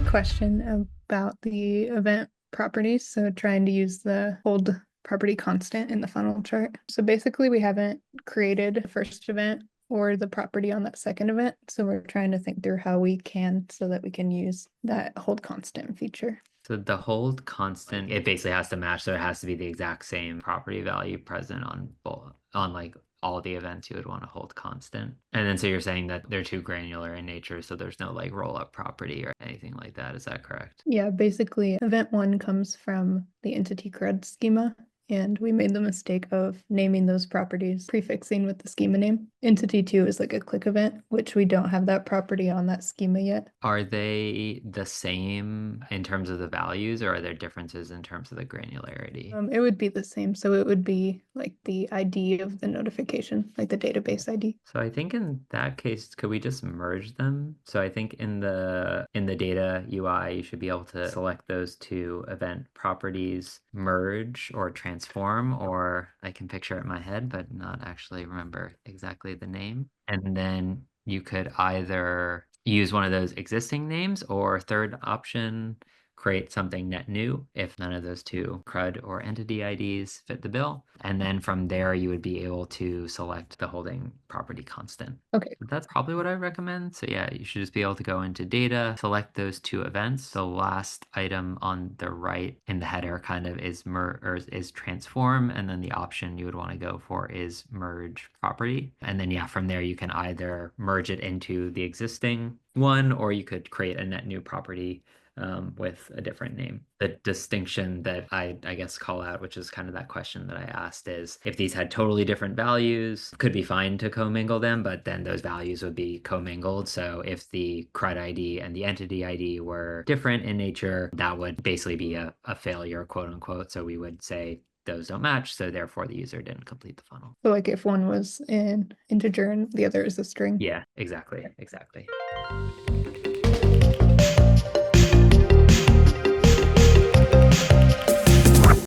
question about the event properties. So trying to use the hold property constant in the funnel chart. So basically we haven't created a first event or the property on that second event. So we're trying to think through how we can so that we can use that hold constant feature. So the hold constant, it basically has to match, so it has to be the exact same property value present on both, on like all the events you would want to hold constant. And then so you're saying that they're too granular in nature, so there's no like roll up property or anything like that. Is that correct? Yeah, basically event one comes from the entity CRUD schema. And we made the mistake of naming those properties, prefixing with the schema name. Entity two is like a click event, which we don't have that property on that schema yet. Are they the same in terms of the values, or are there differences in terms of the granularity? It would be the same. So it would be like the ID of the notification, like the database ID. So I think in that case, could we just merge them? So I think in the data UI, you should be able to select those two event properties, merge or transform, or I can picture it in my head, but not actually remember exactly the name. And then you could either use one of those existing names, or third option, create something net new if none of those two CRUD or entity IDs fit the bill. And then from there, you would be able to select the holding property constant. Okay. That's probably what I recommend. So yeah, you should just be able to go into data, select those two events. The last item on the right in the header kind of is is transform, and then the option you would want to go for is merge property. And then yeah, from there you can either merge it into the existing one, or you could create a net new property with a different name. The distinction that I guess call out, which is kind of that question that I asked, is if these had totally different values, could be fine to commingle them, but then those values would be commingled. So if the CRUD ID and the entity ID were different in nature, that would basically be a failure, quote unquote. So we would say those don't match, so therefore the user didn't complete the funnel. So like if one was an integer and the other is a string. Yeah, exactly, exactly.